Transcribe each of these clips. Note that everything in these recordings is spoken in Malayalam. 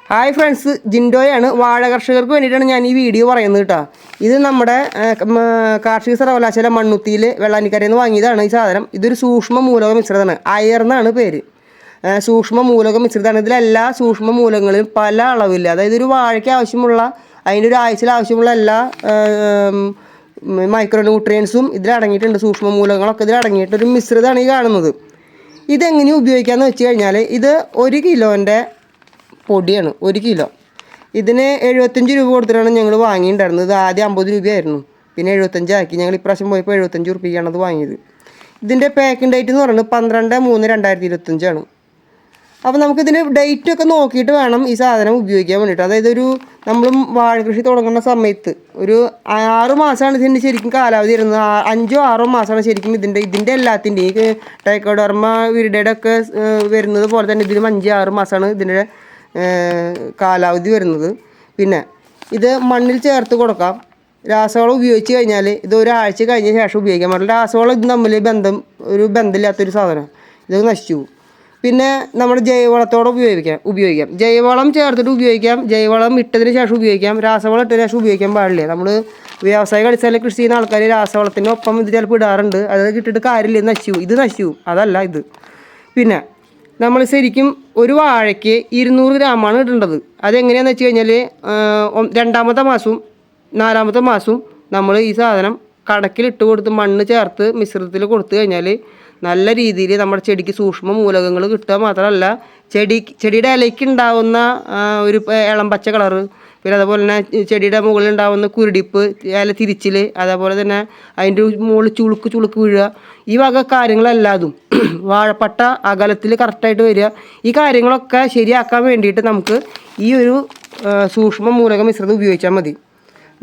Hi friends, ജിൻഡോയാണ്. വാഴ കർഷകർക്ക് വേണ്ടിയിട്ടാണ് ഞാൻ ഈ വീഡിയോ പറയുന്നത് കേട്ടോ. ഇത് നമ്മുടെ കാർഷിക സർവകലാശാല മണ്ണുത്തിയിൽ വെള്ളാനിക്കരയിൽ നിന്ന് വാങ്ങിയതാണ് ഈ സാധനം. ഇതൊരു സൂക്ഷ്മ മൂലക മിശ്രിതമാണ്. അയർ എന്നാണ് പേര്. സൂക്ഷ്മ മൂലക മിശ്രിതമാണ്. ഇതിലെല്ലാ സൂക്ഷ്മ മൂലകങ്ങളും പല അളവില്ല. അതായത് ഒരു വാഴയ്ക്ക് ആവശ്യമുള്ള അതിൻ്റെ ഒരു ആഴ്ചയിൽ ആവശ്യമുള്ള എല്ലാ മൈക്രോ ന്യൂട്രിയൻസും ഇതിലടങ്ങിയിട്ടുണ്ട്. സൂക്ഷ്മ മൂലകങ്ങളൊക്കെ ഇതിലടങ്ങിയിട്ടൊരു മിശ്രിതമാണ് ഈ കാണുന്നത്. ഇതെങ്ങനെ ഉപയോഗിക്കാമെന്ന് വെച്ച് കഴിഞ്ഞാൽ, ഇത് 1 കിലോൻ്റെ പൊടിയാണ്. 1 കിലോ ഇതിന് 75 രൂപ കൊടുത്തിട്ടാണ് ഞങ്ങൾ വാങ്ങിയിട്ടുണ്ടായിരുന്നത്. ഇത് ആദ്യം 50 രൂപയായിരുന്നു, പിന്നെ 75 ആക്കി. ഞങ്ങൾ ഇപ്രാവശ്യം പോയപ്പോൾ 75 റുപ്യക്കാണ് അത് വാങ്ങിയത്. ഇതിൻ്റെ പാക്കിംഗ് ഡേറ്റ് എന്ന് പറയുന്നത് 12/3/2025 അപ്പോൾ നമുക്കിതിന് ഡേറ്റൊക്കെ നോക്കിയിട്ട് വേണം ഈ സാധനം ഉപയോഗിക്കാൻ വേണ്ടിയിട്ട്. അതായത് നമ്മൾ വാഴ കൃഷി തുടങ്ങുന്ന സമയത്ത് ഒരു 6 മാസമാണ് ഇതിൻ്റെ ശരിക്കും കാലാവധി വരുന്നത്. 5 or 6 മാസമാണ് ശരിക്കും ഇതിൻ്റെ എല്ലാത്തിൻ്റെയും ഈ ട്രൈക്കോഡർമ വിരിഡയുടെ ഒക്കെ വരുന്നത് പോലെ തന്നെ ഇതിലും 5-6 മാസമാണ് ഇതിൻ്റെ കാലാവധി വരുന്നത്. പിന്നെ ഇത് മണ്ണിൽ ചേർത്ത് കൊടുക്കാം. രാസവളം ഉപയോഗിച്ച് കഴിഞ്ഞാൽ ഇത് ഒരാഴ്ച കഴിഞ്ഞ ശേഷം ഉപയോഗിക്കാൻ പറ്റില്ല. രാസവളം ഇത് തമ്മിൽ ബന്ധമില്ലാത്തൊരു സാധനം. ഇത് നശിച്ചു പോകും. പിന്നെ നമ്മുടെ ജൈവവളത്തോടെ ഉപയോഗിക്കാം. ജൈവവളം ചേർത്തിട്ട് ഉപയോഗിക്കാം. ജൈവവളം ഇട്ടതിന് ശേഷം ഉപയോഗിക്കാം. രാസവളം ഇട്ടതിന് ശേഷം ഉപയോഗിക്കാൻ പാടില്ല. നമ്മൾ വ്യവസായിക അടിസ്ഥാനത്തിൽ കൃഷി ചെയ്യുന്ന ആൾക്കാർ രാസവളത്തിനൊപ്പം ഇത് ചിലപ്പോൾ ഇടാറുണ്ട്. അത് ഇട്ടിട്ട് കാര്യമില്ല, ഇത് നശിച്ചു. അതല്ല ഇത്. പിന്നെ നമ്മൾ ശരിക്കും ഒരു വാഴയ്ക്ക് 200 ഗ്രാമാണ് ഇടേണ്ടത്. അതെങ്ങനെയാണെന്ന് വെച്ച് കഴിഞ്ഞാൽ, 2ാമത്തെ മാസവും 4ാമത്തെ മാസവും നമ്മൾ ഈ സാധനം കടക്കിലിട്ട് കൊടുത്ത് മണ്ണ് ചേർത്ത് മിശ്രിതത്തിൽ കൊടുത്തു കഴിഞ്ഞാൽ നല്ല രീതിയിൽ നമ്മുടെ ചെടിക്ക് സൂക്ഷ്മ മൂലകങ്ങൾ കിട്ടുക മാത്രമല്ല, ചെടിയുടെ ഇലയ്ക്ക് ഉണ്ടാവുന്ന ഒരു ഇളം പച്ച കളറ്, പിന്നെ അതുപോലെ തന്നെ ചെടിയുടെ മുകളിൽ ഉണ്ടാകുന്ന കുരുടിപ്പ്, ഇല തിരിച്ചിൽ, അതേപോലെ തന്നെ അതിൻ്റെ മുകളിൽ ചുളുക്ക് വീഴുക, ഈ വക കാര്യങ്ങളെല്ലാതും വാഴപ്പട്ട അകലത്തിൽ കറക്റ്റായിട്ട് വരിക, ഈ കാര്യങ്ങളൊക്കെ ശരിയാക്കാൻ വേണ്ടിയിട്ട് നമുക്ക് ഈ ഒരു സൂക്ഷ്മ മൂലക മിശ്രിതം ഉപയോഗിച്ചാൽ മതി.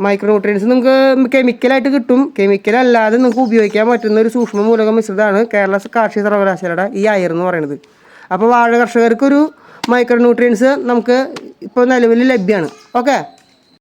മൈക്രോ ന്യൂട്രിയൻസ് നിങ്ങൾക്ക് കെമിക്കലായിട്ട് കിട്ടും. കെമിക്കലല്ലാതെ നിങ്ങൾക്ക് ഉപയോഗിക്കാൻ പറ്റുന്ന ഒരു സൂക്ഷ്മ മൂലക മിശ്രിതമാണ് കേരള കാർഷിക സർവകലാശാലയുടെ ഈ അയർ എന്ന് പറയുന്നത്. അപ്പോൾ വാഴ കർഷകർക്കൊരു മൈക്രോ ന്യൂട്രിയൻസ് നമുക്ക് ഇപ്പോൾ നിലവിൽ ലഭ്യമാണ്. ഓക്കെ.